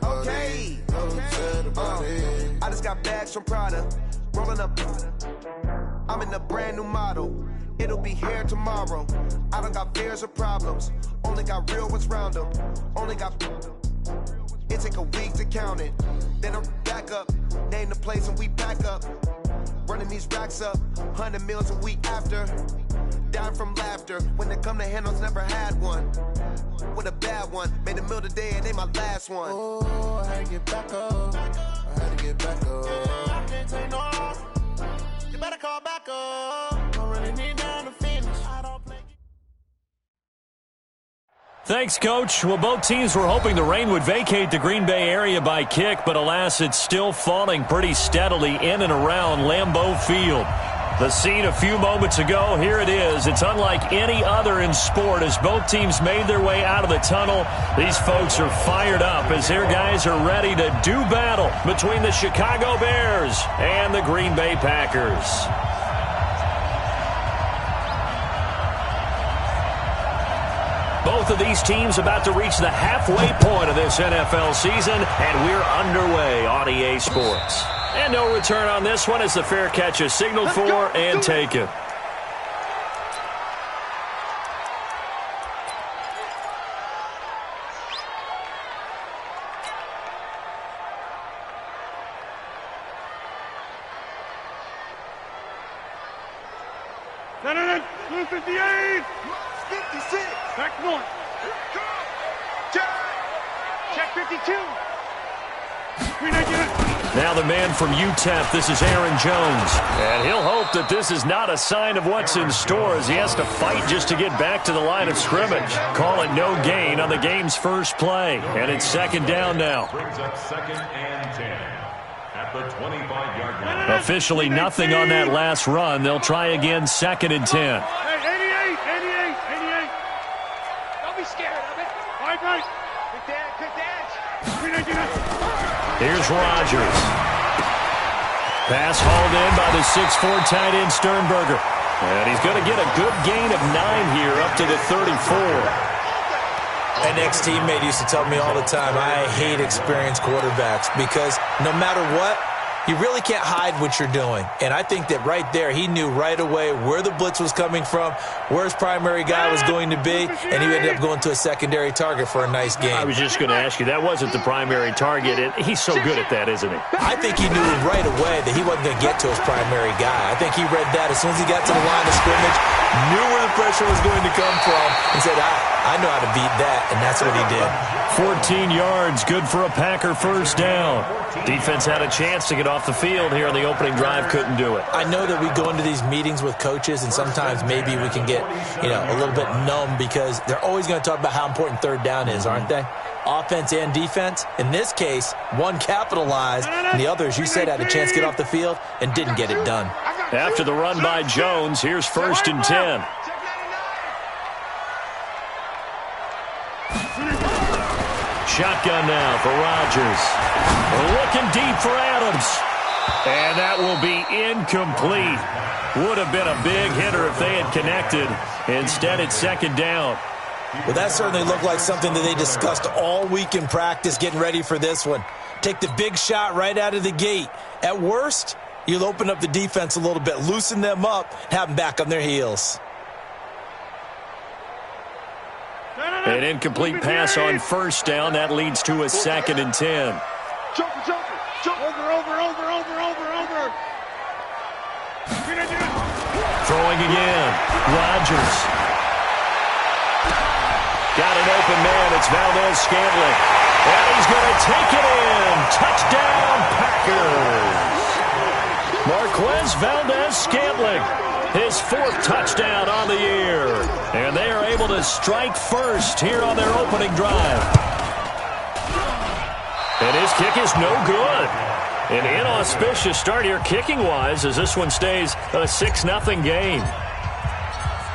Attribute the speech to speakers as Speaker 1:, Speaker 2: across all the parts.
Speaker 1: Okay. I just got bags from Prada. Rolling up. I'm in a brand new model. It'll be here tomorrow. I don't got fears or problems. Only got real ones round them. Only got. It take a week to count it. Then I'm back up. Name the place and we back up. Running these racks up. 100 meals a week after. Dying from laughter. When it come to handles, never had one. With a bad one. Made a meal today and they my last one.
Speaker 2: Oh, I had to get back up. I had to get back up. I can't take no. You better call back up. Don't really need down to finish. I don't play.
Speaker 3: Thanks, Coach. Well, both teams were hoping the rain would vacate the Green Bay area by kick, but alas, it's still falling pretty steadily in and around Lambeau Field. The scene a few moments ago, here it is. It's unlike any other in sport as both teams made their way out of the tunnel. These folks are fired up as their guys are ready to do battle between the Chicago Bears and the Green Bay Packers. Both of these teams about to reach the halfway point of this NFL season, and we're underway on EA Sports. And no return on this one as the fair catch is signaled for and taken.
Speaker 4: Blue 58.
Speaker 1: 56.
Speaker 4: Back north. Check 52.
Speaker 3: Now the man from UTEP, this is Aaron Jones. And he'll hope that this is not a sign of what's in store as he has to fight just to get back to the line of scrimmage. Call it no gain on the game's first play. And it's second down now.
Speaker 5: Brings up second and 10 at the 25-yard line.
Speaker 3: Officially nothing on that last run. They'll try again second and 10.
Speaker 4: Hey, 88. Don't be scared of it. Right. Quick dash.
Speaker 3: Here's Rodgers. Pass hauled in by the 6'4" tight end Sternberger. And he's going to get a good gain of 9 here up to the 34.
Speaker 6: An ex-teammate used to tell me all the time, I hate experienced quarterbacks because no matter what, you really can't hide what you're doing. And I think that right there, he knew right away where the blitz was coming from, where his primary guy was going to be, and he ended up going to a secondary target for a nice game.
Speaker 3: I was just going to ask you, that wasn't the primary target, and he's so good at that, isn't he?
Speaker 6: I think he knew right away that he wasn't going to get to his primary guy. I think he read that as soon as he got to the line of scrimmage, knew where the pressure was going to come from, and said, I know how to beat that, and that's what he did.
Speaker 3: 14 yards, good for a Packer first down. Defense had a chance to get off the field here on the opening drive, couldn't do it.
Speaker 6: I know that we go into these meetings with coaches, and sometimes maybe we can get, a little bit numb because they're always going to talk about how important third down is, aren't they? Offense and defense. In this case, one capitalized, and the other, as you said, had a chance to get off the field and didn't get it done.
Speaker 3: After the run by Jones, here's first and 10. Shotgun now for Rodgers. Looking deep for Adams. And that will be incomplete. Would have been a big hitter if they had connected. Instead, it's second down.
Speaker 6: Well, that certainly looked like something that they discussed all week in practice getting ready for this one. Take the big shot right out of the gate. At worst, you'll open up the defense a little bit, loosen them up, have them back on their heels.
Speaker 3: An incomplete pass on first down. That leads to a second and 10.
Speaker 4: Jump. Over.
Speaker 3: Throwing again. Rodgers. Got an open man. It's Valdez-Scantling. And he's going to take it in. Touchdown, Packers. Marquez Valdez-Scantling. His fourth touchdown on the year. And they are able to strike first here on their opening drive. And his kick is no good. An inauspicious start here kicking-wise as this one stays a 6-0 game.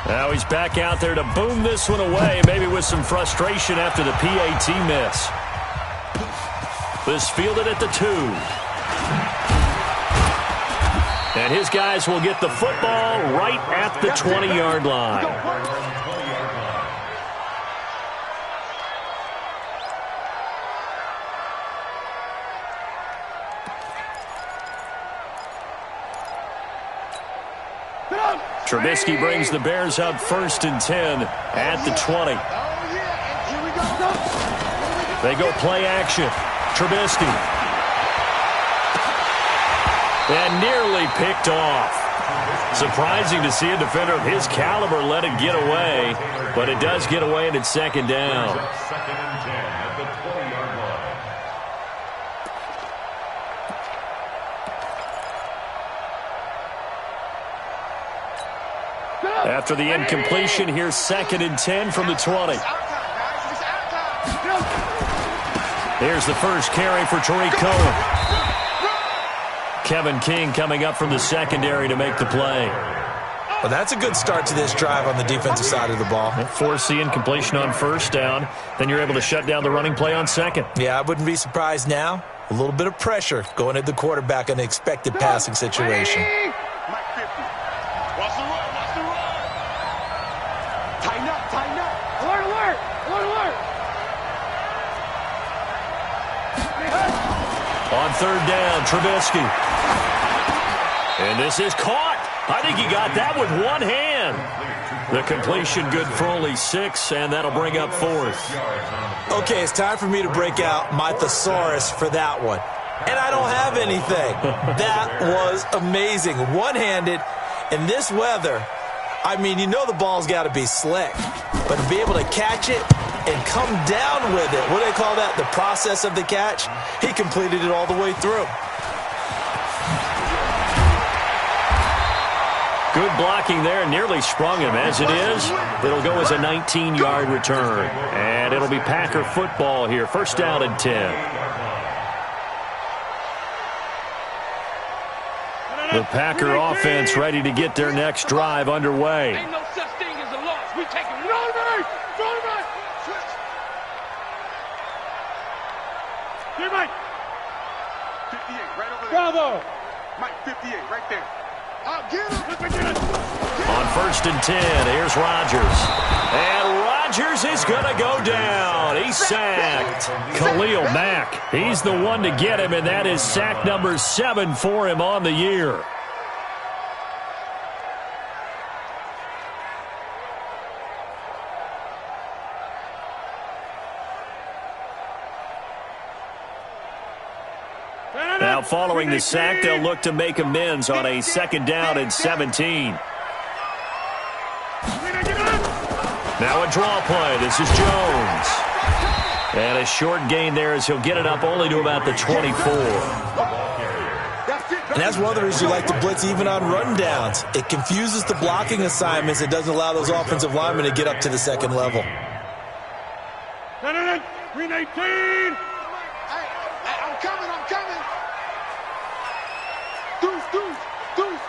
Speaker 3: Now he's back out there to boom this one away, maybe with some frustration after the PAT miss. This fielded at the 2. And his guys will get the football right at the 20-yard line. Trubisky brings the Bears up 1st and 10 at the 20. They go play action. Trubisky. And nearly picked off. Surprising to see a defender of his caliber let it get away, but it does get away and it's 2nd down.
Speaker 5: 2nd and 10 at the 20-yard line.
Speaker 3: After the incompletion, here's 2nd and 10 from the 20. Here's the first carry for Tariq Cohen. Kevin King coming up from the secondary to make the play.
Speaker 6: Well, that's a good start to this drive on the defensive side of the ball.
Speaker 3: Force the incompletion on 1st down. Then you're able to shut down the running play on 2nd.
Speaker 6: Yeah, I wouldn't be surprised now. A little bit of pressure going at the quarterback in an expected passing situation.
Speaker 4: Mike 50. Watch the run, watch the run. Tighten up, tighten up. Alert, alert, alert, alert.
Speaker 3: On 3rd down, Trubisky. And this is caught. I think he got that with one hand. The completion good for only 6, and that'll bring up 4th.
Speaker 6: Okay, it's time for me to break out my thesaurus for that one. And I don't have anything. That was amazing. One-handed in this weather. I mean, you know the ball's got to be slick. But to be able to catch it and come down with it, what do they call that? The process of the catch? He completed it all the way through.
Speaker 3: Good blocking there, nearly sprung him. As it is, it'll go as a 19-yard return. And it'll be Packer football here. 1st down and 10. The Packer offense ready to get their next drive underway.
Speaker 4: Ain't no such thing as a loss. We take it. Run, right, run, right. Switch. Here, Mike. 58, right over there. Bravo. Mike, 58, right there. I'll get him.
Speaker 3: On 1st and 10, here's Rodgers. And Rodgers is going to go down. He's sacked. Khalil Mack, he's the one to get him, and that is sack number 7 for him on the year. Now, following the sack, they'll look to make amends on a 2nd down and 17. Now a draw play. This is Jones. And a short gain there as he'll get it up only to about the 24.
Speaker 6: And that's one of the reasons you like to blitz even on rundowns. It confuses the blocking assignments. It doesn't allow those offensive linemen to get up to the 2nd level.
Speaker 4: Green 18. I'm coming, I'm coming.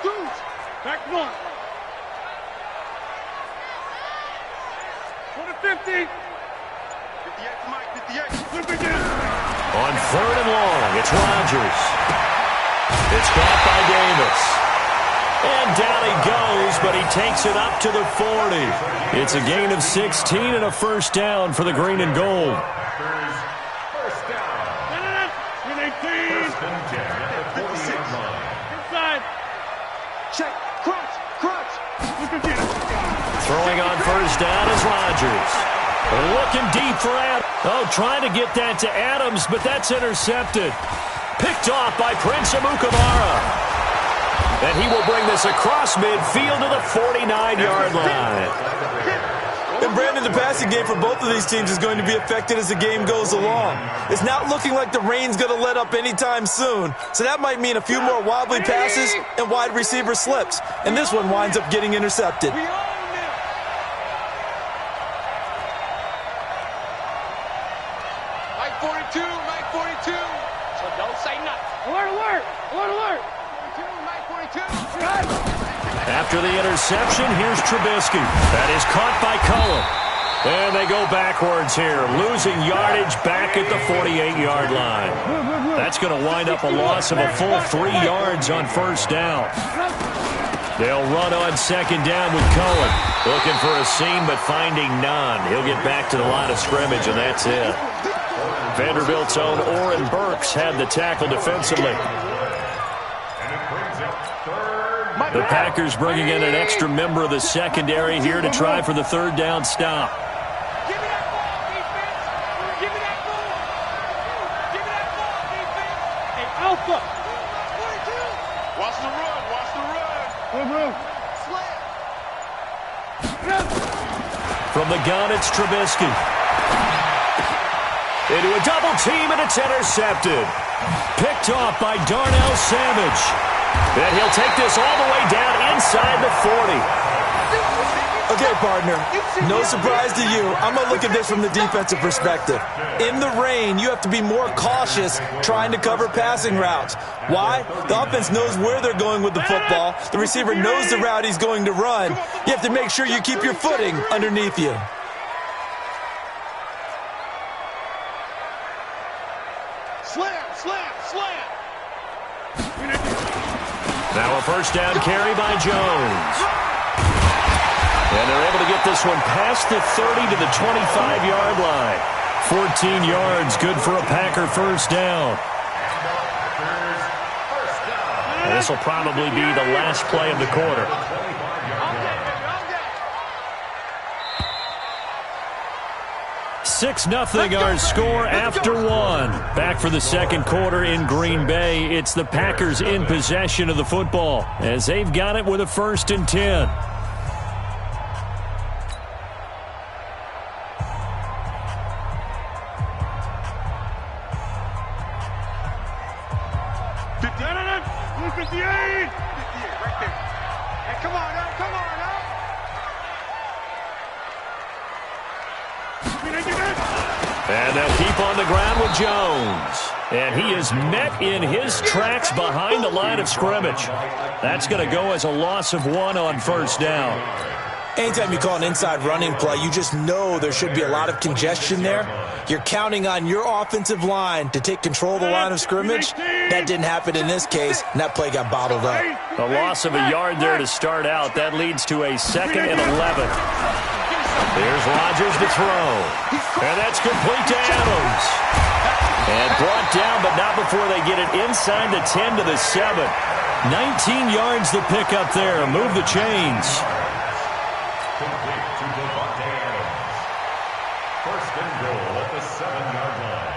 Speaker 4: Deuce. Back 1. 50. 58 to Mike, 58.
Speaker 3: On 3rd and long, it's Rodgers. It's caught by Davis. And down he goes, but he takes it up to the 40. It's a gain of 16 and a 1st down for the green and gold.
Speaker 5: First down.
Speaker 4: Green 18.
Speaker 5: 1st and 10 at the 46 line.
Speaker 4: Inside. Check. Crunch.
Speaker 3: Throwing on 1st down is Rodgers. Looking deep for Adams. Oh, trying to get that to Adams, but that's intercepted. Picked off by Prince Amukamara. And he will bring this across midfield to the 49-yard line.
Speaker 6: And Brandon, the passing game for both of these teams is going to be affected as the game goes along. It's not looking like the rain's going to let up anytime soon, so that might mean a few more wobbly passes and wide receiver slips. And this one winds up getting intercepted.
Speaker 4: Mike 42. So don't say nothing. Alert. 42, Mike 42.
Speaker 3: After the interception, here's Trubisky. That is caught by Cullen. And they go backwards here, losing yardage back at the 48-yard line. That's going to wind up a loss of a full 3 yards on 1st down. They'll run on 2nd down with Cullen. Looking for a seam, but finding none. He'll get back to the line of scrimmage, and that's it. Vanderbilt's own Oren Burks had the tackle defensively.
Speaker 5: And it brings up 3rd
Speaker 3: The Packers bringing in an extra member of the secondary here to try for the third down stop.
Speaker 4: Give me that ball, defense. Give me that ball. Give me that ball, defense. Hey, Alpha. 22. Watch the run. Watch the run.
Speaker 3: From the gun, it's Trubisky. Into a double team, and it's intercepted. Picked off by Darnell Savage. And he'll take this all the way down inside the 40.
Speaker 6: Okay, partner, no surprise to you. I'm going to look at this from the defensive perspective. In the rain, you have to be more cautious trying to cover passing routes. Why? The offense knows where they're going with the football. The receiver knows the route he's going to run. You have to make sure you keep your footing underneath you.
Speaker 4: Slam.
Speaker 3: Now a first down carry by Jones. And they're able to get this one past the 30 to the 25-yard line. 14 yards, good for a Packer first down. And this will probably be the last play of the quarter. 6-0 our score after one. Back for the second quarter in Green Bay. It's the Packers in possession of the football as they've got it with a 1st and 10. And they'll keep on the ground with Jones. And he is met in his tracks behind the line of scrimmage. That's going to go as a loss of 1 on first down.
Speaker 6: Anytime you call an inside running play, you just know there should be a lot of congestion there. You're counting on your offensive line to take control of the line of scrimmage. That didn't happen in this case, and that play got bottled up.
Speaker 3: A loss of a yard there to start out. That leads to a 2nd and 11. Here's Rodgers to throw. And that's complete to Adams. And brought down, but not before they get it inside the 10 to the 7. 19 yards to pick up there. Move the chains.
Speaker 5: Complete to Devontae Adams. 1st and goal at the 7-yard line.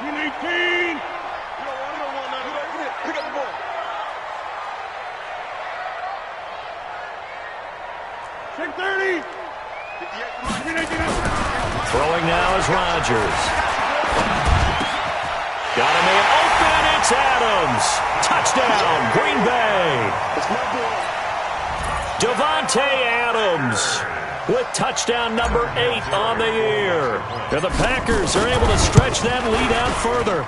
Speaker 4: You need 18. Pick up the ball. Check 30.
Speaker 3: Throwing now is Rodgers. Got a man open. It's Adams. Touchdown, Green Bay. Devontae Adams with touchdown number 8 on the year. And the Packers are able to stretch that lead out further.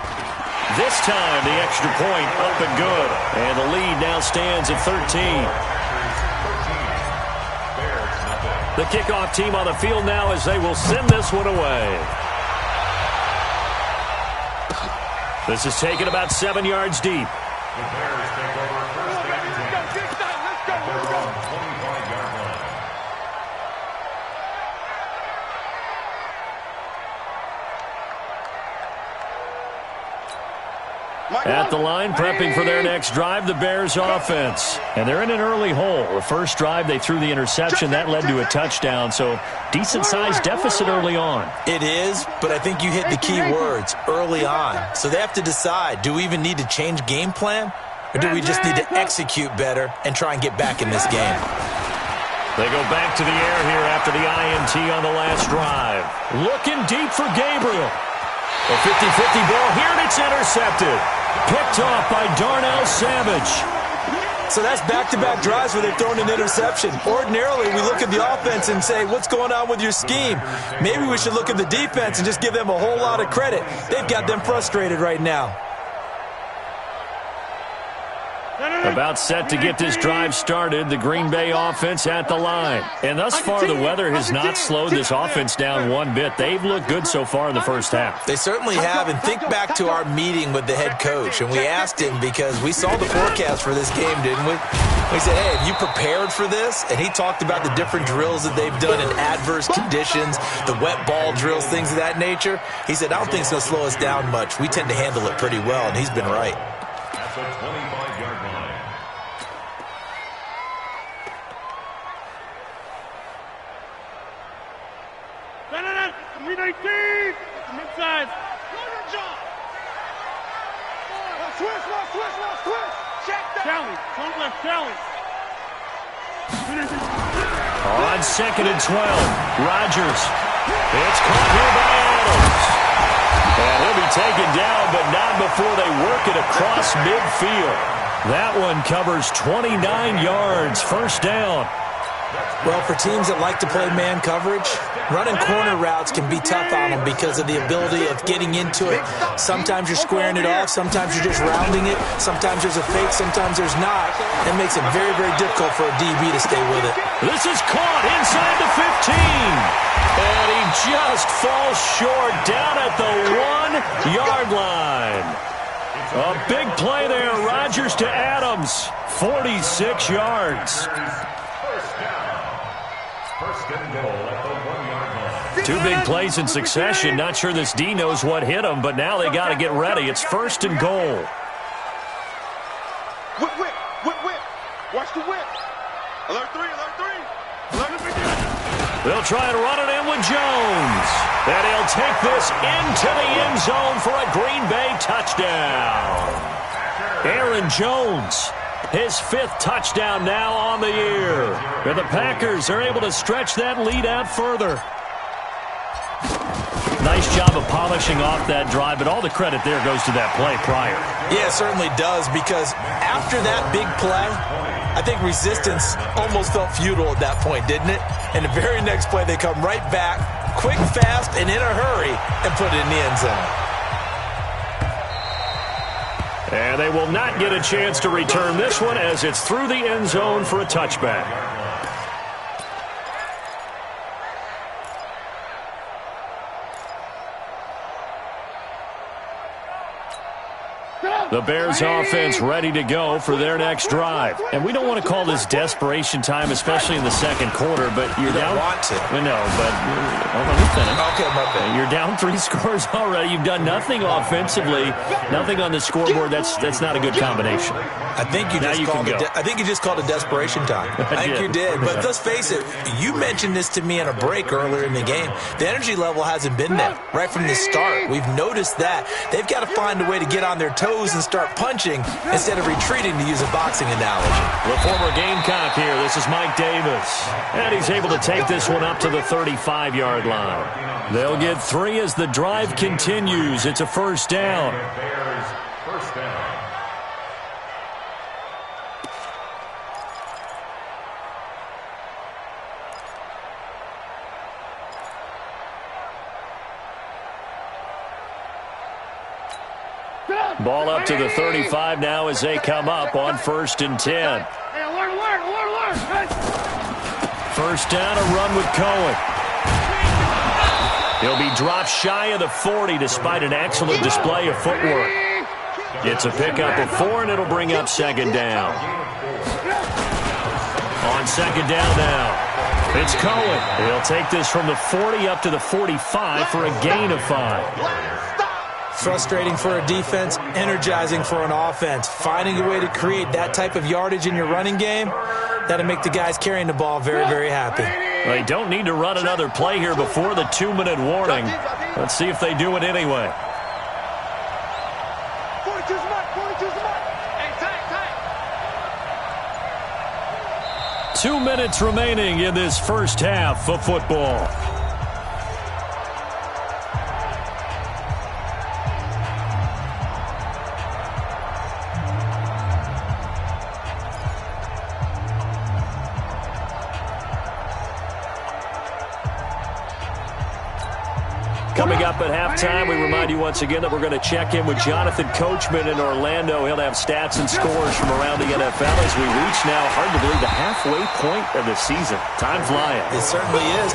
Speaker 3: This time, the extra point up and good. And the lead now stands at 13. The kickoff team on the field now as they will send this one away. This is taken about 7 yards deep.
Speaker 5: The Bears take over 1st and 10. Let's go. 25-yard line.
Speaker 3: At the line, prepping for their next drive, the Bears offense. And they're in an early hole. The first drive, they threw the interception. That led to a touchdown, so decent-sized deficit early on.
Speaker 6: It is, but I think you hit the key words, early on. So they have to decide, do we even need to change game plan? Or do we just need to execute better and try and get back in this game?
Speaker 3: They go back to the air here after the INT on the last drive. Looking deep for Gabriel. A 50-50 ball here, and it's intercepted. Picked off by Darnell Savage.
Speaker 6: So that's back-to-back drives where they've thrown an interception. Ordinarily, we look at the offense and say, what's going on with your scheme? Maybe we should look at the defense and just give them a whole lot of credit. They've got them frustrated right now.
Speaker 3: About set to get this drive started, the Green Bay offense at the line. And thus far, the weather has not slowed this offense down one bit. They've looked good so far in the first half.
Speaker 6: They certainly have, and think back to our meeting with the head coach, and we asked him because we saw the forecast for this game, didn't we? We said, hey, have you prepared for this? And he talked about the different drills that they've done in adverse conditions, the wet ball drills, things of that nature. He said, I don't think it's going to slow us down much. We tend to handle it pretty well, and he's been right.
Speaker 5: At the 25-yard line.
Speaker 4: From inside. Switch. Check that. Challenge. Front left challenge.
Speaker 3: On 2nd and 12, Rodgers. It's caught here by Adams. And he'll be taken down, but not before they work it across midfield. That one covers 29 yards, first down.
Speaker 6: Well, for teams that like to play man coverage, running corner routes can be tough on them because of the ability of getting into it. Sometimes you're squaring it off. Sometimes you're just rounding it. Sometimes there's a fake. Sometimes there's not. It makes it very, very difficult for a DB to stay with it.
Speaker 3: This is caught inside the 15. And he just falls short down at the 1-yard line. A big play there. Rodgers to Adams. 46 yards.
Speaker 5: First and goal at the 1-yard line.
Speaker 3: Two big plays in succession. Not sure this D knows what hit him, but now they got to get ready. It's first and goal.
Speaker 4: Whip. Watch the whip. Alert three.
Speaker 3: They'll try and run it in with Jones. And he'll take this into the end zone for a Green Bay touchdown. Aaron Jones, his 5th touchdown now on the year. And the Packers are able to stretch that lead out further. Nice job of polishing off that drive, but all the credit there goes to that play prior.
Speaker 6: Yeah, it certainly does, because after that big play, I think resistance almost felt futile at that point, didn't it? And the very next play, they come right back, quick, fast, and in a hurry, and put it in the end zone.
Speaker 3: And they will not get a chance to return this one as it's through the end zone for a touchback. The Bears offense ready to go for their next drive. And we don't want to call this desperation time, especially in the second quarter, but you're down.
Speaker 6: Want to.
Speaker 3: No, but let me finish.
Speaker 6: Okay, my bad.
Speaker 3: You're down 3 scores already. You've done nothing offensively, nothing on the scoreboard. That's not a good combination.
Speaker 6: I think you just called it desperation time. I think you did. But let's face it, you mentioned this to me in a break earlier in the game. The energy level hasn't been there right from the start. We've noticed that. They've got to find a way to get on their toes and start punching instead of retreating, to use a boxing analogy.
Speaker 3: The former Gamecock here. This is Mike Davis. And he's able to take this one up to the 35-yard line. They'll get 3 as the drive continues. It's a first down.
Speaker 5: Bears, first down.
Speaker 3: Ball up to the 35 now as they come up on 1st and 10. First down, a run with Cohen. He'll be dropped shy of the 40 despite an excellent display of footwork. It's a pickup of 4, and it'll bring up 2nd down. On 2nd down now, it's Cohen. He'll take this from the 40 up to the 45 for a gain of 5.
Speaker 6: Frustrating for a defense, energizing for an offense. Finding a way to create that type of yardage in your running game, that'll make the guys carrying the ball very, very happy.
Speaker 3: They don't need to run another play here before the 2-minute warning. Let's see if they do it anyway.
Speaker 4: 42's mark. Hey, tight.
Speaker 3: 2 minutes remaining in this first half of football. Coming up at halftime, we remind you once again that we're going to check in with Jonathan Coachman in Orlando. He'll have stats and scores from around the NFL as we reach now, hard to believe, the halfway point of the season. Time flying.
Speaker 6: It certainly is.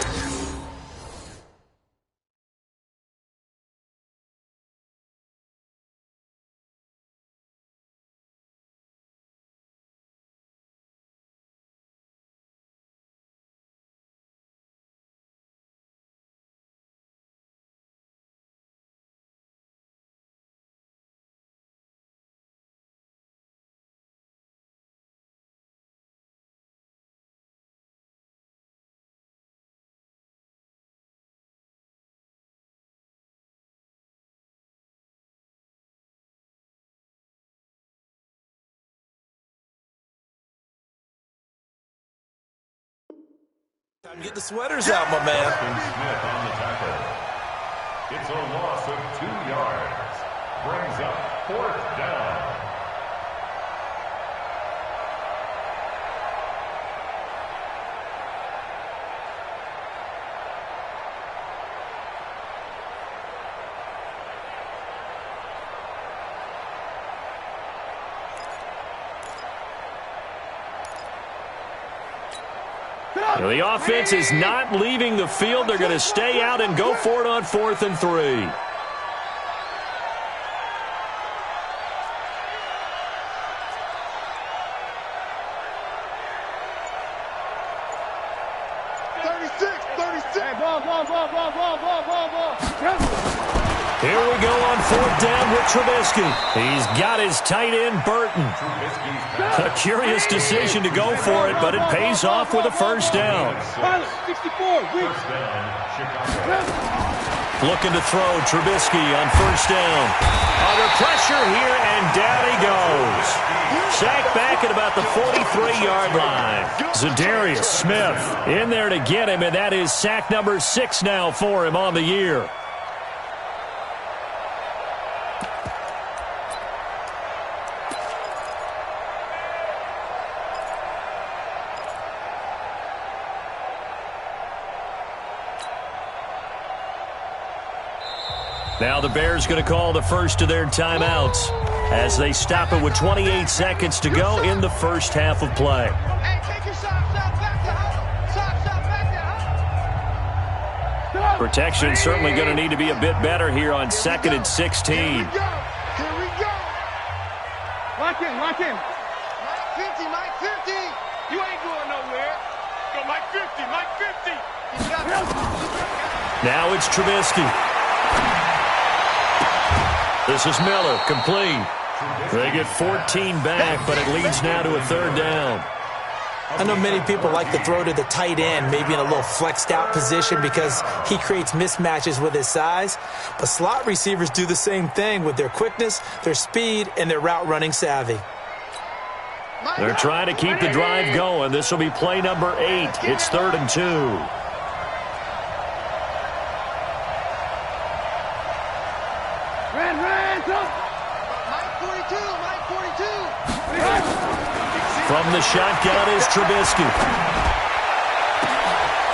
Speaker 6: Time to get the sweaters out, my man.
Speaker 5: Smith on the tackle. It's a loss of 2 yards. Brings up 4th down.
Speaker 3: The offense is not leaving the field. They're going to stay out and go for it on 4th and 3. Here we go on 4th down with Trubisky. He's got his tight end, Burton. A curious decision to go for it, but it pays off with a 1st down.
Speaker 4: 64.
Speaker 3: Looking to throw Trubisky on 1st down. Under pressure here, and down he goes. Sacked back at about the 43-yard line. Zadarius Smith in there to get him, and that is sack number 6 now for him on the year. Now the Bears going to call the first of their timeouts as they stop it with 28 seconds to go in the first half of play.
Speaker 4: Hey, take your socks out, back to huddle. Socks out, back to huddle.
Speaker 3: Protection certainly going to need to be a bit better here on 2nd and 16.
Speaker 4: Here we go. Lock in. Mike 50. You ain't going nowhere. Go, Mike 50.
Speaker 3: Now it's Trubisky. This is Miller, complete. They get 14 back, but it leads now to a 3rd down.
Speaker 6: I know many people like to throw to the tight end, maybe in a little flexed out position because he creates mismatches with his size. But slot receivers do the same thing with their quickness, their speed, and their route running savvy.
Speaker 3: They're trying to keep the drive going. This will be play number 8. It's 3rd and 2. From the shotgun is Trubisky.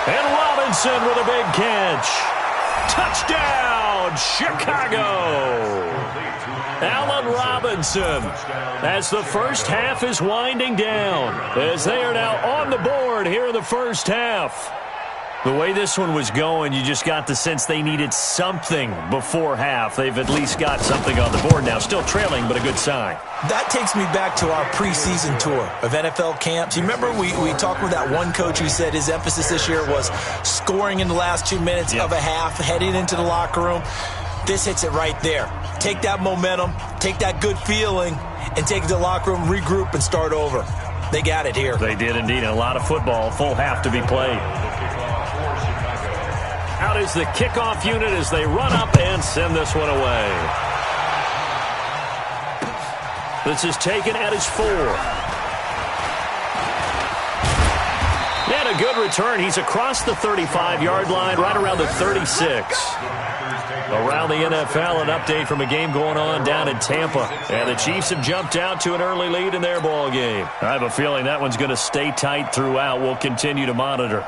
Speaker 3: And Robinson with a big catch. Touchdown, Chicago. Allen Robinson, as the first half is winding down, as they are now on the board here in the first half. The way this one was going, you just got the sense they needed something before half. They've at least got something on the board now. Still trailing, but a good sign.
Speaker 6: That takes me back to our preseason tour of NFL camps. You remember we talked with that one coach who said his emphasis this year was scoring in the last 2 minutes of a half, heading into the locker room. This hits it right there. Take that momentum, take that good feeling, and take it to the locker room, regroup, and start over. They got it here.
Speaker 3: They did indeed. A lot of football, full half to be played. Out is the kickoff unit as they run up and send this one away. This is taken at his 4. And a good return. He's across the 35-yard line, right around the 36. Around the NFL, an update from a game going on down in Tampa. And the Chiefs have jumped out to an early lead in their ball game. I have a feeling that one's going to stay tight throughout. We'll continue to monitor.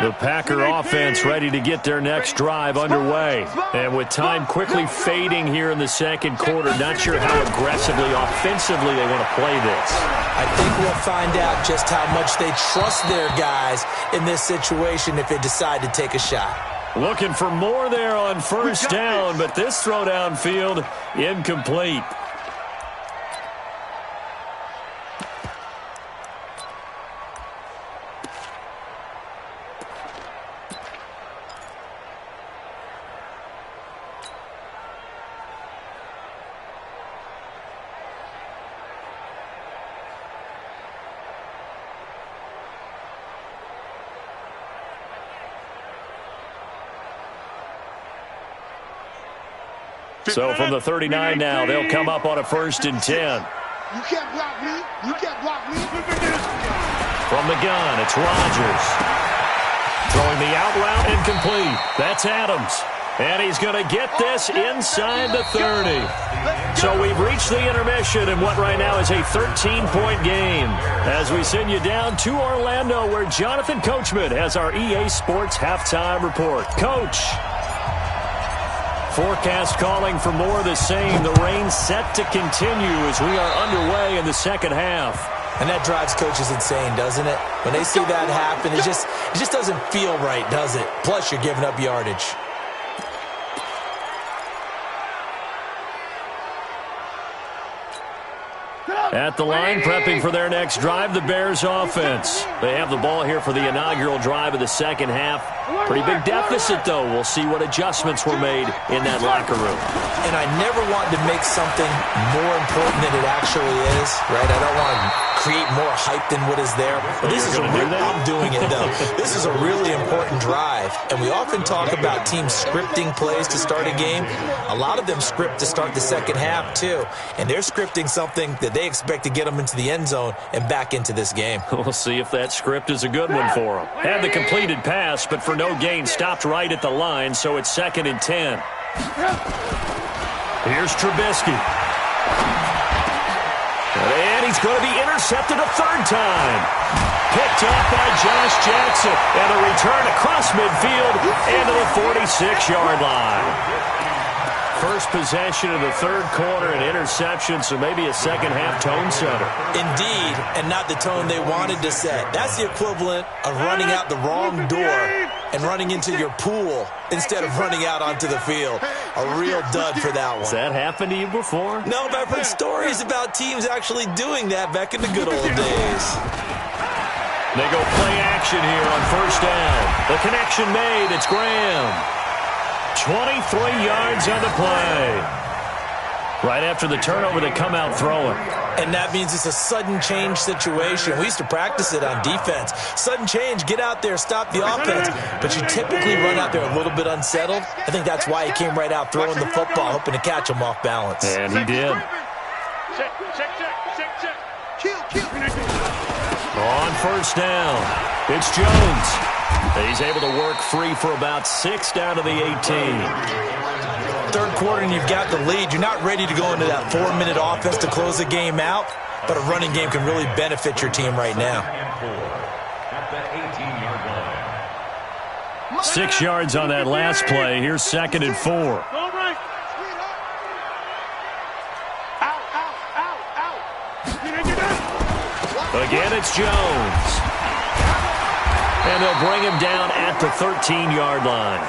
Speaker 3: The Packer offense ready to get their next drive underway. And with time quickly fading here in the second quarter, not sure how aggressively, offensively they want to play this.
Speaker 6: I think we'll find out just how much they trust their guys in this situation if they decide to take a shot.
Speaker 3: Looking for more there on first down, but this throw downfield incomplete. So from the 39 now, they'll come up on a 1st and 10.
Speaker 4: You can't block me. You can't block me.
Speaker 3: From the gun, it's Rodgers. Throwing the out route incomplete. That's Adams. And he's going to get this inside the 30. So we've reached the intermission in what right now is a 13-point game. As we send you down to Orlando, where Jonathan Coachman has our EA Sports halftime report. Coach. Forecast calling for more of the same. The rain set to continue as we are underway in the second half.
Speaker 6: And that drives coaches insane, doesn't it? When they see that happen, it just doesn't feel right, does it? Plus, you're giving up yardage.
Speaker 3: At the line, prepping for their next drive, the Bears offense. They have the ball here for the inaugural drive of the second half. Pretty big deficit, though. We'll see what adjustments were made in that locker room.
Speaker 6: And I never want to make something more important than it actually is, right? I don't want to create more hype than what is there. But this is I'm doing it, though. This is a really important drive. And we often talk about teams scripting plays to start a game. A lot of them script to start the second half, too. And they're scripting something that they expect to get them into the end zone and back into this game.
Speaker 3: We'll see if that script is a good one for them. Had the completed pass, but for no gain, stopped right at the line, so it's 2nd and 10. Here's Trubisky. And he's going to be intercepted a 3rd time. Picked off by Josh Jackson. And a return across midfield into the 46-yard line. First possession of the 3rd quarter, an interception, so maybe a second-half tone setter.
Speaker 6: Indeed, and not the tone they wanted to set. That's the equivalent of running out the wrong door and running into your pool instead of running out onto the field. A real dud for that one.
Speaker 3: Has that happened to you before?
Speaker 6: No, but I've heard stories about teams actually doing that back in the good old days.
Speaker 3: They go play action here on 1st down. The connection made. It's Graham. 23 yards on the play. Right after the turnover, they come out throwing.
Speaker 6: And that means it's a sudden change situation. We used to practice it on defense. Sudden change, get out there, stop the offense. But you typically run out there a little bit unsettled. I think that's why he came right out throwing the football, hoping to catch him off balance.
Speaker 3: And he did.
Speaker 4: Check. Kill.
Speaker 3: On 1st down, it's Jones. He's able to work free for about 6 down to the 18.
Speaker 6: 3rd quarter and you've got the lead. You're not ready to go into that 4-minute offense to close the game out, but a running game can really benefit your team right now.
Speaker 5: At the 18-yard line.
Speaker 3: 6 yards on that last play. Here's 2nd and 4. Again, it's Jones. And they'll bring him down at the 13-yard line.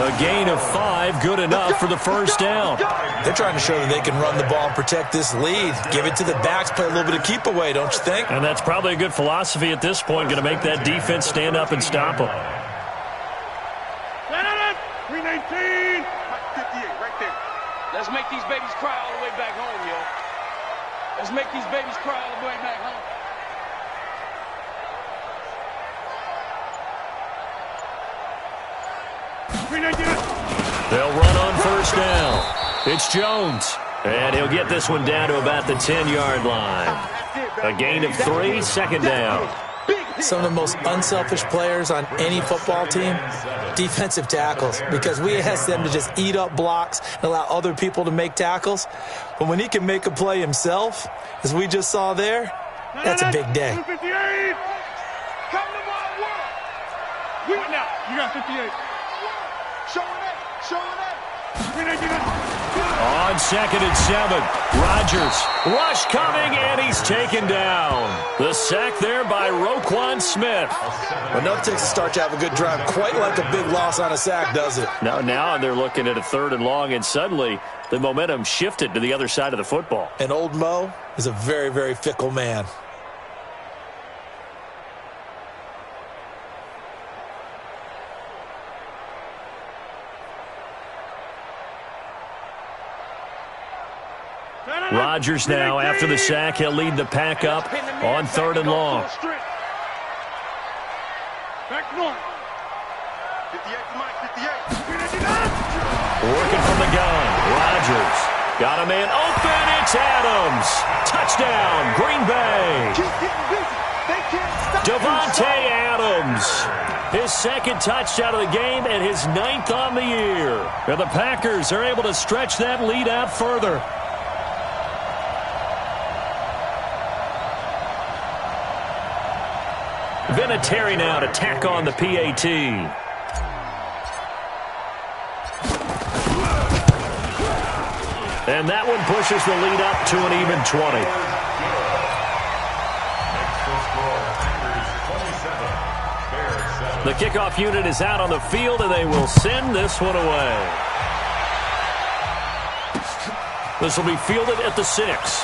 Speaker 3: A gain of 5, good enough for the 1st down.
Speaker 6: They're trying to show that they can run the ball and protect this lead. Give it to the backs, play a little bit of keep away, don't you think?
Speaker 3: And that's probably a good philosophy at this point, going to make that defense stand up and stop them.
Speaker 4: 319. 58, right there. Let's make these babies cry all the way back home, yo. Let's make these babies cry all the way back home.
Speaker 3: They'll run on 1st down. It's Jones. And he'll get this one down to about the 10-yard line. A gain of 3, 2nd down.
Speaker 6: Some of the most unselfish players on any football team, defensive tackles, because we ask them to just eat up blocks and allow other people to make tackles. But when he can make a play himself, as we just saw there, that's a big day.
Speaker 4: We got 58. Showing it. Showing it.
Speaker 3: On 2nd and 7, Rodgers. Rush coming, and he's taken down. The sack there by Roquan Smith.
Speaker 6: Well, no, it takes a start to have a good drive. Quite like a big loss on a sack, does it?
Speaker 3: Now they're looking at a 3rd and long, and suddenly the momentum shifted to the other side of the football.
Speaker 6: And old Mo is a very, very fickle man.
Speaker 3: Rodgers now, after the sack, he'll lead the pack up on 3rd and long.
Speaker 4: Back north. 58 to Mike, 58.
Speaker 3: Working from the gun. Rodgers got a man open. It's Adams. Touchdown, Green Bay.
Speaker 4: Keep getting busy. They can't stop.
Speaker 3: Devontae Adams. His 2nd touchdown of the game and his 9th on the year. And the Packers are able to stretch that lead out further. Vinatieri now to tack on the PAT. And that one pushes the lead up to an even 20. The kickoff unit is out on the field, and they will send this one away. This will be fielded at the 6.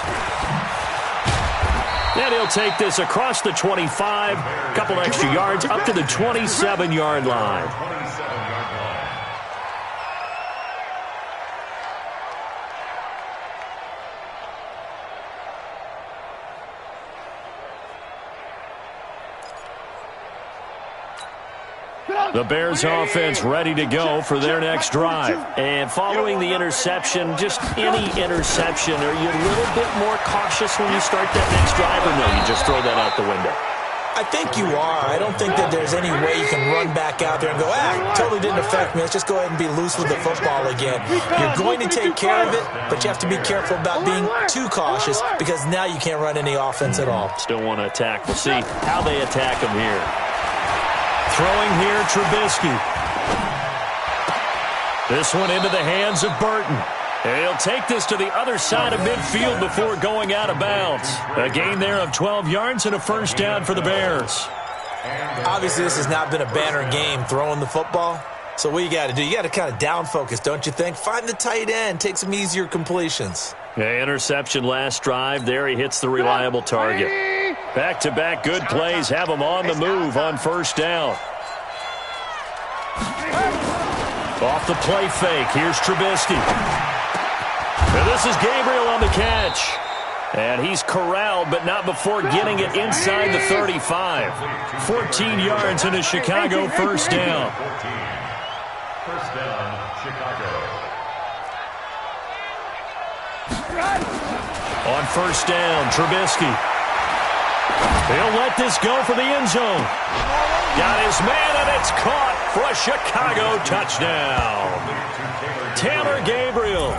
Speaker 3: And he'll take this across the 25, a couple extra yards, up to the 27-yard line. The Bears offense ready to go for their next drive. And following the interception, just any interception, are you a little bit more cautious when you start that next drive, or no, you just throw that out the window?
Speaker 6: I think you are. I don't think that there's any way you can run back out there and go, totally didn't affect me. Let's just go ahead and be loose with the football again. You're going to take care of it, but you have to be careful about being too cautious because now you can't run any offense at all.
Speaker 3: Still want to attack. We'll see how they attack him here. Throwing here, Trubisky. This one into the hands of Burton. And he'll take this to the other side of midfield before going out of bounds. A gain there of 12 yards and a 1st down for the Bears.
Speaker 6: Obviously, this has not been a banner game throwing the football. So what you got to do, you got to kind of down focus, don't you think? Find the tight end, take some easier completions.
Speaker 3: Yeah, interception last drive. There he hits the reliable target. Back-to-back good plays have him on the move on 1st down. Off the play fake. Here's Trubisky. And this is Gabriel on the catch. And he's corralled, but not before getting it inside the 35. 14 yards in a Chicago 1st down.
Speaker 5: 1st down, Chicago.
Speaker 3: On 1st down, Trubisky. He'll let this go for the end zone. Got his man, and it's caught for a Chicago touchdown. Taylor Gabriel,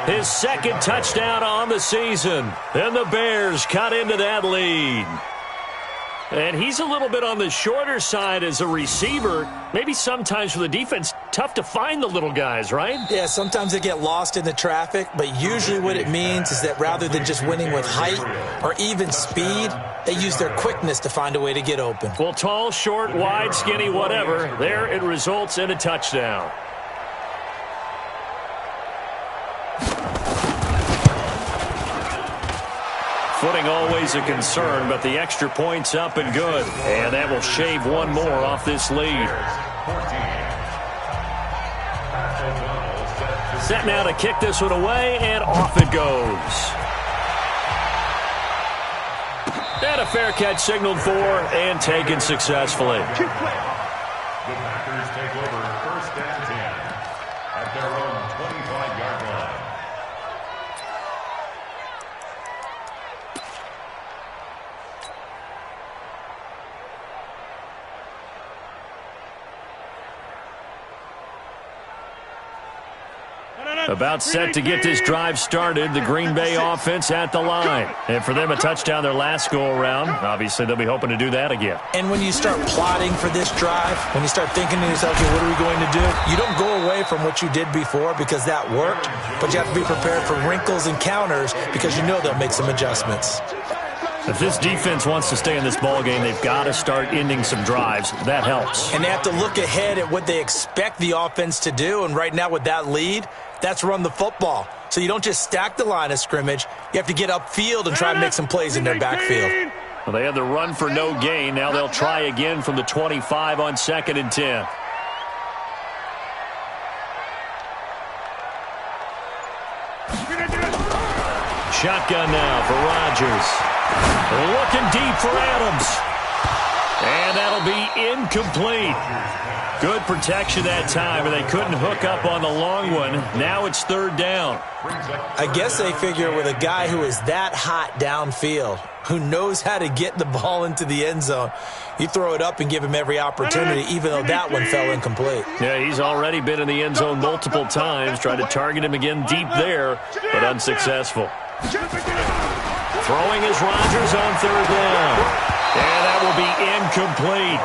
Speaker 3: his 2nd touchdown on the season. And the Bears cut into that lead. And he's a little bit on the shorter side as a receiver. Maybe sometimes for the defense, tough to find the little guys, right?
Speaker 6: Yeah, sometimes they get lost in the traffic, but usually what it means is that rather than just winning with height or even speed, they use their quickness to find a way to get open.
Speaker 3: Well, tall, short, wide, skinny, whatever, there it results in a touchdown. Footing always a concern, but the extra point's up and good. And that will shave one more off this lead. Set now to kick this one away, and off it goes. And a fair catch signaled for and taken successfully.
Speaker 5: The Packers take over 1st and 10 at their own 25-yard line.
Speaker 3: About set to get this drive started, the Green Bay offense at the line. And for them, a touchdown their last go-around. Obviously, they'll be hoping to do that again.
Speaker 6: And when you start plotting for this drive, when you start thinking to yourself, okay, what are we going to do? You don't go away from what you did before because that worked, but you have to be prepared for wrinkles and counters because you know they'll make some adjustments.
Speaker 3: If this defense wants to stay in this ballgame, they've got to start ending some drives. That helps.
Speaker 6: And they have to look ahead at what they expect the offense to do. And right now with that lead, that's run the football. So you don't just stack the line of scrimmage. You have to get upfield and try and make some plays in their backfield.
Speaker 3: Well, they had the run for no gain. Now they'll try again from the 25 on 2nd and 10. Shotgun now for Rodgers. Looking deep for Adams. And that'll be incomplete. Good protection that time, and they couldn't hook up on the long one. Now it's 3rd down.
Speaker 6: I guess they figure with a guy who is that hot downfield, who knows how to get the ball into the end zone, you throw it up and give him every opportunity, even though that one fell incomplete.
Speaker 3: Yeah, he's already been in the end zone multiple times. Tried to target him again deep there, but unsuccessful. Throwing is Rodgers on 3rd down. And that will be incomplete.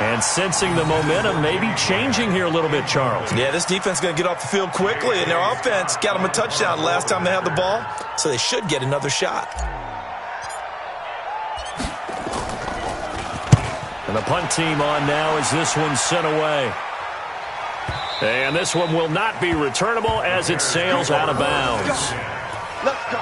Speaker 3: And sensing the momentum, maybe changing here a little bit, Charles.
Speaker 6: Yeah, this defense is going to get off the field quickly, and their offense got them a touchdown last time they had the ball, so they should get another shot.
Speaker 3: And the punt team on now as this one's sent away. And this one will not be returnable as it sails out of bounds.
Speaker 4: Let's go.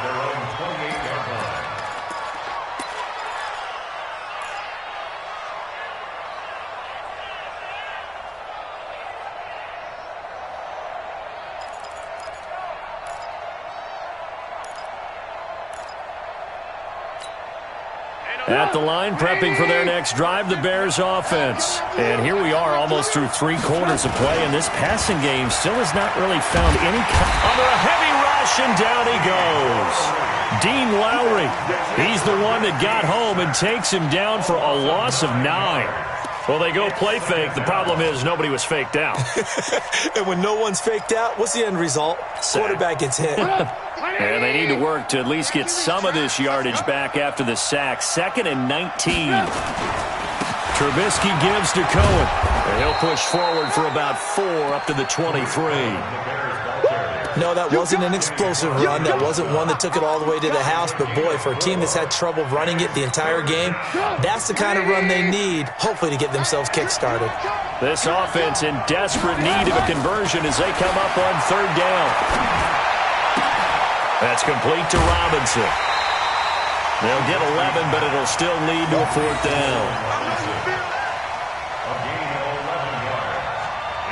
Speaker 3: At the line, prepping for their next drive, the Bears offense. And here we are almost through 3 quarters of play, and this passing game still has not really found any... Under a heavy rush, and down he goes. Dean Lowry, he's the one that got home and takes him down for a loss of 9. Well, they go play fake. The problem is nobody was faked out.
Speaker 6: And when no one's faked out, what's the end result? Quarterback gets hit.
Speaker 3: And they need to work to at least get some of this yardage back after the sack. 2nd and 19. Trubisky gives to Cohen. And he'll push forward for about 4 up to the 23.
Speaker 6: No, that wasn't an explosive run. That wasn't one that took it all the way to the house. But, boy, for a team that's had trouble running it the entire game, that's the kind of run they need, hopefully, to get themselves kick-started.
Speaker 3: This offense in desperate need of a conversion as they come up on 3rd down. That's complete to Robinson. They'll get 11, but it'll still lead to a 4th down.
Speaker 5: A gain of 11 yards.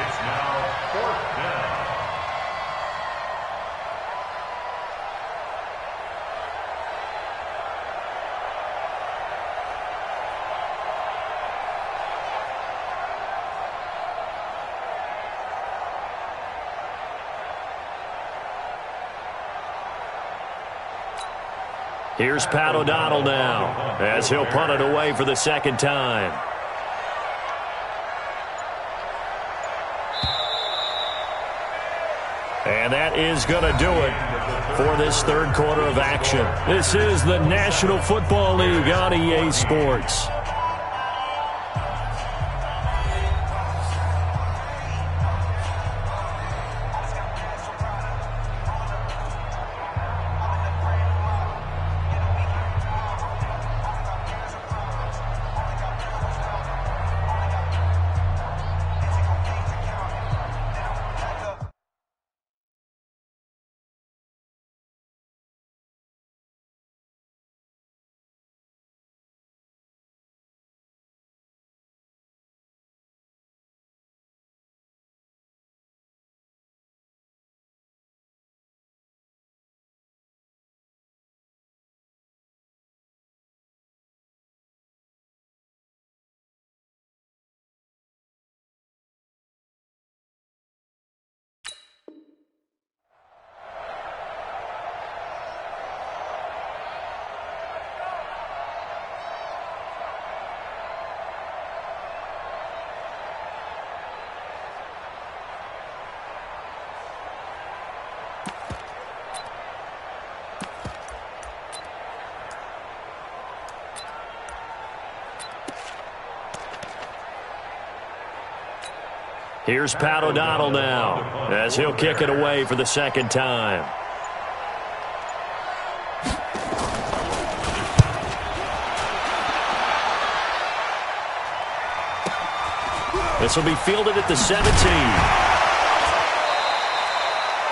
Speaker 5: It's now 4th down.
Speaker 3: Here's Pat O'Donnell now as he'll punt it away for the 2nd time. And that is going to do it for this 3rd quarter of action. This is the National Football League on EA Sports. Here's Pat O'Donnell now as he'll kick it away for the second time. This will be fielded at the 17.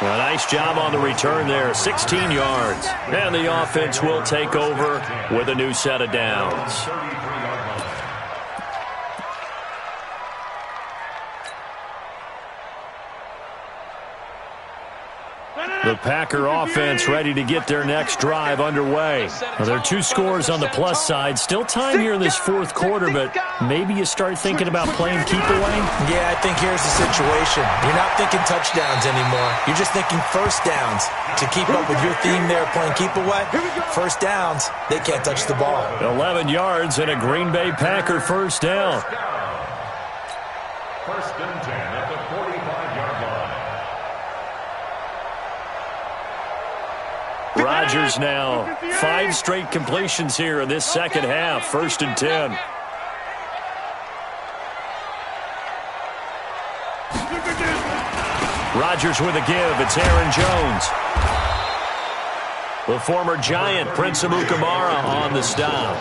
Speaker 3: A nice job on the return there, 16 yards. And the offense will take over with a new set of downs. The Packer offense ready to get their next drive underway. Well, there are 2 scores on the plus side. Still time here in this fourth quarter, but maybe you start thinking about playing keep away?
Speaker 6: Yeah, I think here's the situation. You're not thinking touchdowns anymore. You're just thinking first downs. To keep up with your theme there, playing keep away, first downs, they can't touch the ball.
Speaker 3: 11 yards and a Green Bay Packer first down.
Speaker 5: First and 10 at the 45-yard line.
Speaker 3: Rodgers now 5 straight completions here in this second half. First and 10. Rodgers with a give. It's Aaron Jones. The former Giant, Prince Amukamara, on the stop.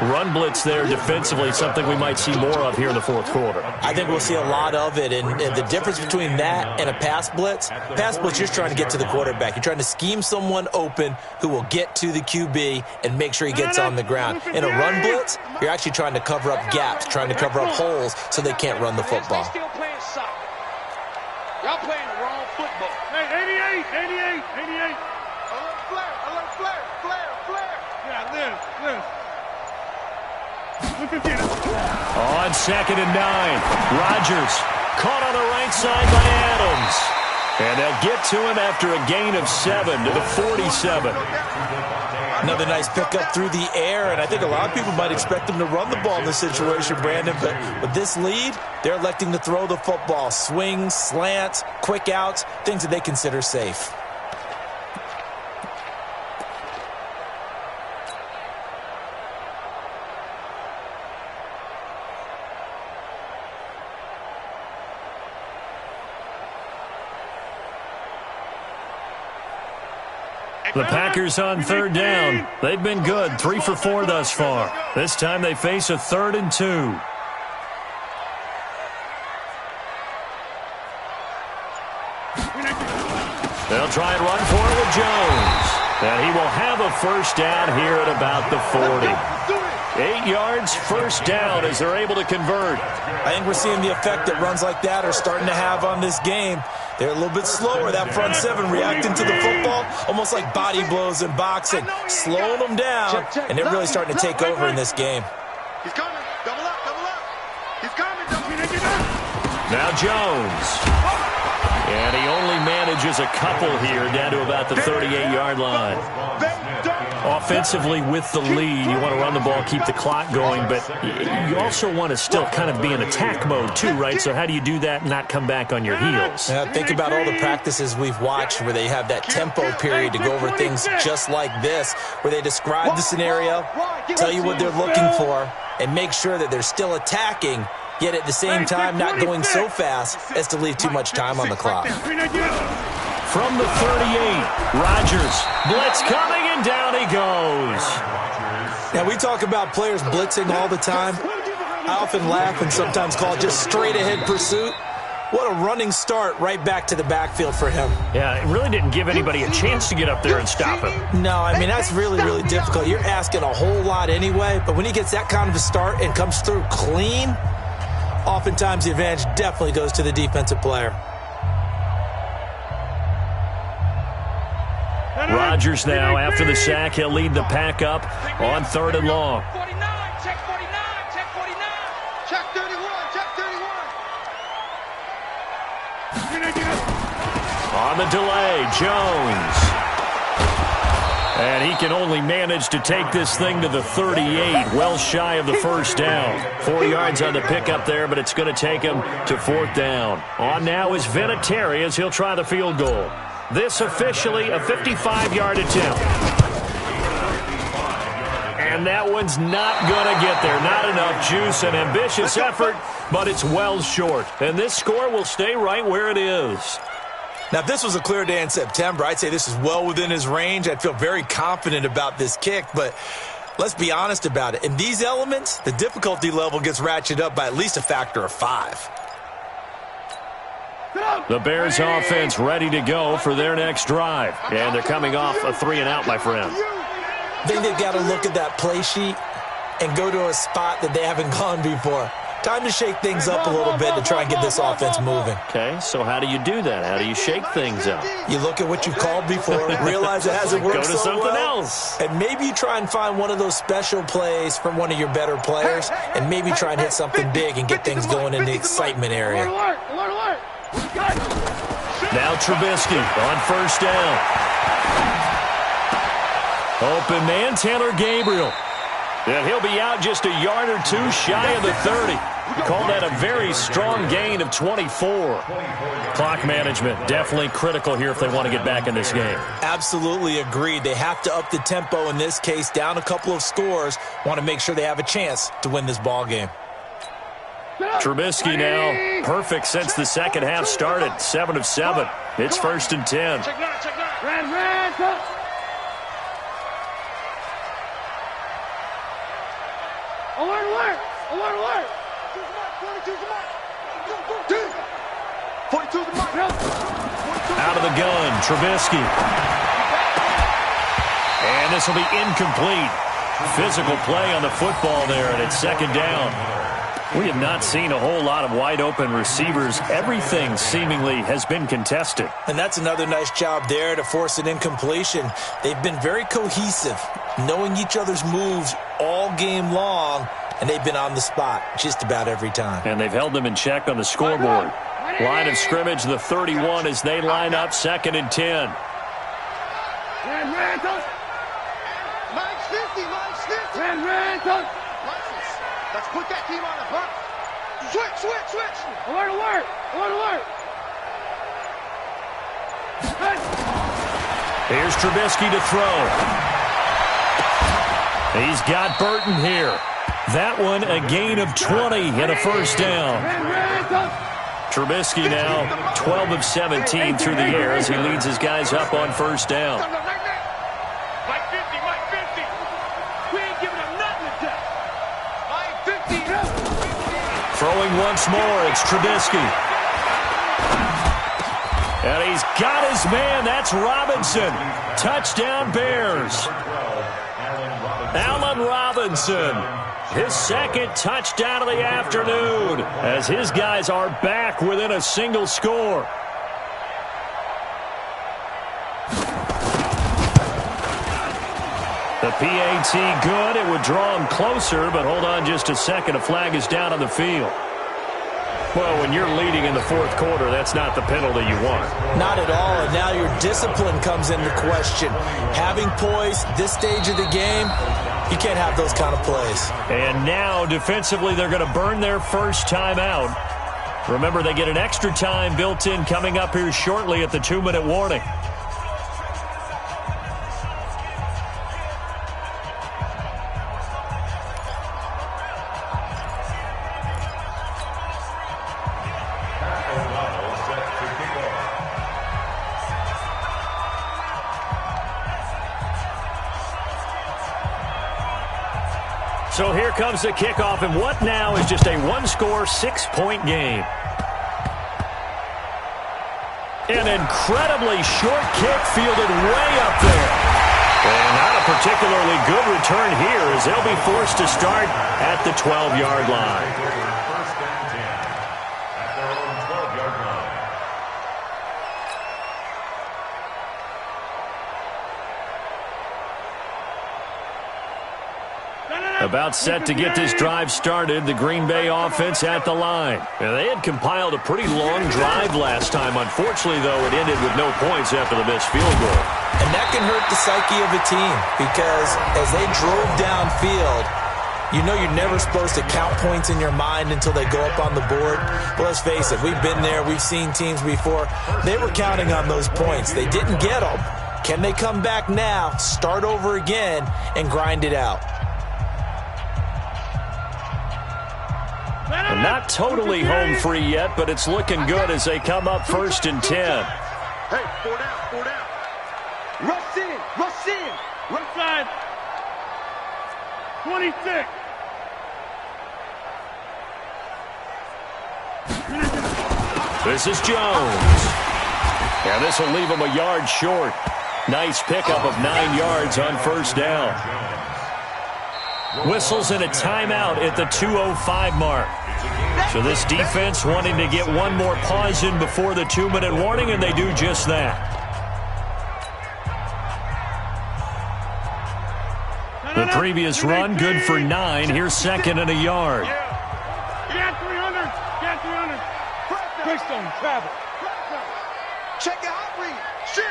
Speaker 3: Run blitz there defensively, something we might see more of here in the fourth quarter.
Speaker 6: I think we'll see a lot of it, and the difference between that and a pass blitz, you're just trying to get to the quarterback. You're trying to scheme someone open who will get to the QB and make sure he gets on the ground. In a run blitz, you're actually trying to cover up gaps, trying to cover up holes so they can't run the football.
Speaker 4: Y'all playing the wrong football. Hey, 88. Alert flare. Yeah, Liz.
Speaker 3: On second and 9, Rodgers caught on the right side by Adams. And they'll get to him after a gain of 7 to the 47.
Speaker 6: Another nice pickup through the air, and I think a lot of people might expect them to run the ball in this situation, Brandon, but with this lead, they're electing to throw the football. Swings, slants, quick outs, things that they consider safe.
Speaker 3: The Packers on third down. They've been good, 3 for 4 thus far. This time they face a 3rd and 2. They'll try and run for it with Jones. And he will have a first down here at about the 40. 8 yards, first down as they're able to convert.
Speaker 6: I think we're seeing the effect that runs like that are starting to have on this game. They're a little bit slower, that front 7, reacting to the football, almost like body blows in boxing, slowing them down, and they're really starting to take over in this game.
Speaker 4: He's coming. Double up. He's coming.
Speaker 3: Now Jones. And he only manages a couple here down to about the 38-yard line. Offensively with the lead, you want to run the ball, keep the clock going, but you also want to still kind of be in attack mode too, right? So how do you do that and not come back on your heels?
Speaker 6: Think about all the practices we've watched where they have that tempo period to go over things just like this, where they describe the scenario, tell you what they're looking for, and make sure that they're still attacking, yet at the same time not going so fast as to leave too much time on the clock.
Speaker 3: From the 38, Rodgers, blitz coming, and down he goes.
Speaker 6: Now, we talk about players blitzing all the time. I often laugh and sometimes call it just straight-ahead pursuit. What a running start right back to the backfield for him.
Speaker 3: Yeah, it really didn't give anybody a chance to get up there and stop him.
Speaker 6: No, I mean, that's really, really difficult. You're asking a whole lot anyway, but when he gets that kind of a start and comes through clean, oftentimes the advantage definitely goes to the defensive player.
Speaker 3: Rodgers now, after the sack, he'll lead the pack up on 3rd and long.
Speaker 4: 49, check 49, check 49. Check 31, check 31.
Speaker 3: On the delay, Jones. And he can only manage to take this thing to the 38, well shy of the first down. 4 yards on the pickup there, but it's going to take him to 4th down. On now is Vinatieri as he'll try the field goal. This officially a 55-yard attempt. And that one's not going to get there. Not enough juice. An ambitious effort, but it's well short. And this score will stay right where it is.
Speaker 6: Now, if this was a clear day in September, I'd say this is well within his range. I'd feel very confident about this kick, but let's be honest about it. In these elements, the difficulty level gets ratcheted up by at least a factor of 5.
Speaker 3: The Bears offense ready to go for their next drive. And they're coming off a 3-and-out, my friend.
Speaker 6: I think they've got to look at that play sheet and go to a spot that they haven't gone before. Time to shake things up a little bit to try and get this offense moving.
Speaker 3: Okay, so how do you do that? How do you shake things up?
Speaker 6: You look at what you've called before, realize it hasn't worked so well.
Speaker 3: Go to something else.
Speaker 6: And maybe you try and find one of those special plays from one of your better players, and maybe try and hit something big and get things going in the excitement area.
Speaker 3: Now Trubisky on first down. Open man, Taylor Gabriel. And he'll be out just a yard or two shy of the 30. Call that a very strong gain of 24. Clock management definitely critical here if they want to get back in this game.
Speaker 6: Absolutely agreed. They have to up the tempo in this case, down a couple of scores. Want to make sure they have a chance to win this ball game.
Speaker 3: Trubisky now perfect since the second half started. 7 of 7. It's 1st and 10.
Speaker 4: Alert!
Speaker 3: Out of the gun, Trubisky. And this will be incomplete. Physical play on the football there, and it's 2nd down. We have not seen a whole lot of wide-open receivers. Everything seemingly has been contested.
Speaker 6: And that's another nice job there to force an incompletion. They've been very cohesive, knowing each other's moves all game long, and they've been on the spot just about every time.
Speaker 3: And they've held them in check on the scoreboard. Line of scrimmage, the 31 as they line up, 2nd and 10.
Speaker 4: Let's put that team on the front. Switch. Alert.
Speaker 3: Here's Trubisky to throw. He's got Burton here. That one a gain of 20 and a 1st down. Trubisky now 12 of 17 through the air as he leads his guys up on 1st down.
Speaker 4: Mike 50. We ain't giving him nothing to take. Mike 50.
Speaker 3: Throwing once more, it's Trubisky. And he's got his man. That's Robinson. Touchdown Bears. Allen Robinson. His 2nd touchdown of the afternoon as his guys are back within a single score. The PAT good. It would draw him closer, but hold on just a second. A flag is down on the field. Well, when you're leading in the 4th quarter, that's not the penalty you want.
Speaker 6: Not at all, and now your discipline comes into question. Having poise this stage of the game, you can't have those kind of plays.
Speaker 3: And now, defensively, they're going to burn their first time out. Remember, they get an extra time built in coming up here shortly at the 2-minute warning. So here comes the kickoff, and what now is just a one-score, 6-point game. An incredibly short kick fielded way up there. And not a particularly good return here as they'll be forced to start at the 12-yard line.
Speaker 5: First and 10 at their own 12-yard line.
Speaker 3: About set to get this drive started, the Green Bay offense at the line. And they had compiled a pretty long drive last time. Unfortunately, though, it ended with no points after the missed field goal.
Speaker 6: And that can hurt the psyche of a team because as they drove downfield, you know you're never supposed to count points in your mind until they go up on the board. Well, let's face it, we've been there. We've seen teams before. They were counting on those points. They didn't get them. Can they come back now, start over again, and grind it out?
Speaker 3: Not totally home free yet, but it's looking good as they come up 1st and 10.
Speaker 4: Hey, 4 down, 4 down. Rush in, rush in. Left side. 26.
Speaker 3: This is Jones. And this will leave him a yard short. Nice pickup of 9 yards on 1st down. Whistles and a timeout at the 2:05 mark. So this defense wanting to get one more pause in before the 2-minute warning, and they do just that. The previous run, good for 9. Here's 2nd and a yard.
Speaker 4: Get 300. Get 300. Quick stone, travel. Check the hot read. Shit.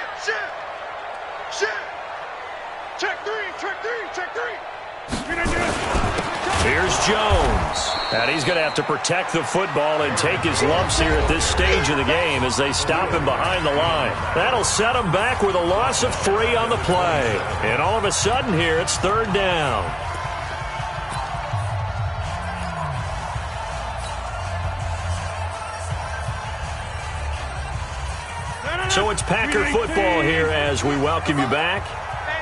Speaker 4: Check 3, check 3, check 3.
Speaker 3: Here's Jones. And he's going to have to protect the football and take his lumps here at this stage of the game as they stop him behind the line. That'll set him back with a loss of 3 on the play. And all of a sudden here, it's 3rd down. So it's Packer football here as we welcome you back.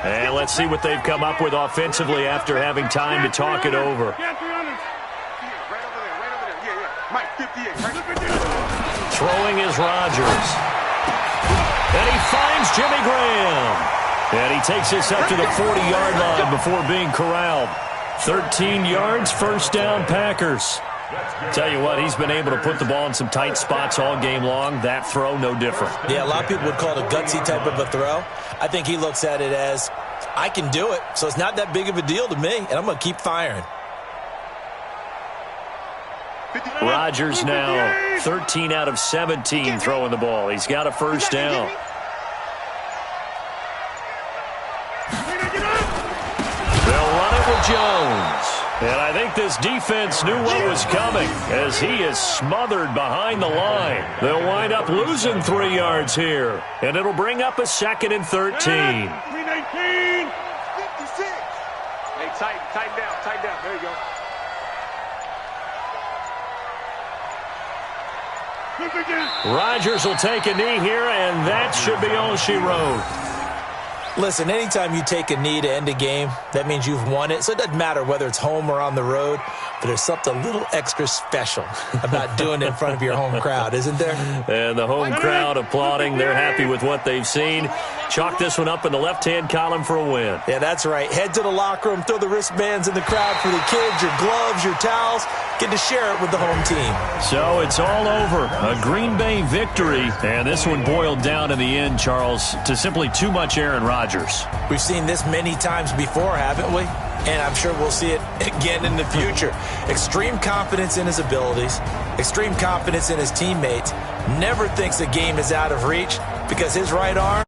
Speaker 3: And let's see what they've come up with offensively after having time to talk it over. Throwing is Rodgers. And he finds Jimmy Graham. And he takes this up to the 40-yard line before being corralled. 13 yards, 1st down, Packers. Tell you what, he's been able to put the ball in some tight spots all game long. That throw, no different. Yeah, a lot of people would call it a gutsy type of a throw. I think he looks at it as, I can do it, so it's not that big of a deal to me, and I'm going to keep firing. Rodgers now 13 out of 17 throwing the ball. He's got a 1st down. They'll run it with Jones. And I think this defense knew what was coming as he is smothered behind the line. They'll wind up losing 3 yards here. And it'll bring up a 2nd and 13.
Speaker 4: 319. 56. Hey, tighten down. There you go.
Speaker 3: Rodgers will take a knee here, and that should be all she wrote. Listen, anytime you take a knee to end a game, that means you've won it. So it doesn't matter whether it's home or on the road, but there's something a little extra special about doing it in front of your home crowd, isn't there? And the home crowd applauding. They're happy with what they've seen. Chalk this one up in the left-hand column for a win. Yeah, that's right. Head to the locker room, throw the wristbands in the crowd for the kids, your gloves, your towels. Get to share it with the home team. So it's all over. A Green Bay victory. And this one boiled down in the end, Charles, to simply too much Aaron Rodgers. We've seen this many times before, haven't we? And I'm sure we'll see it again in the future. Extreme confidence in his abilities, extreme confidence in his teammates, never thinks a game is out of reach because his right arm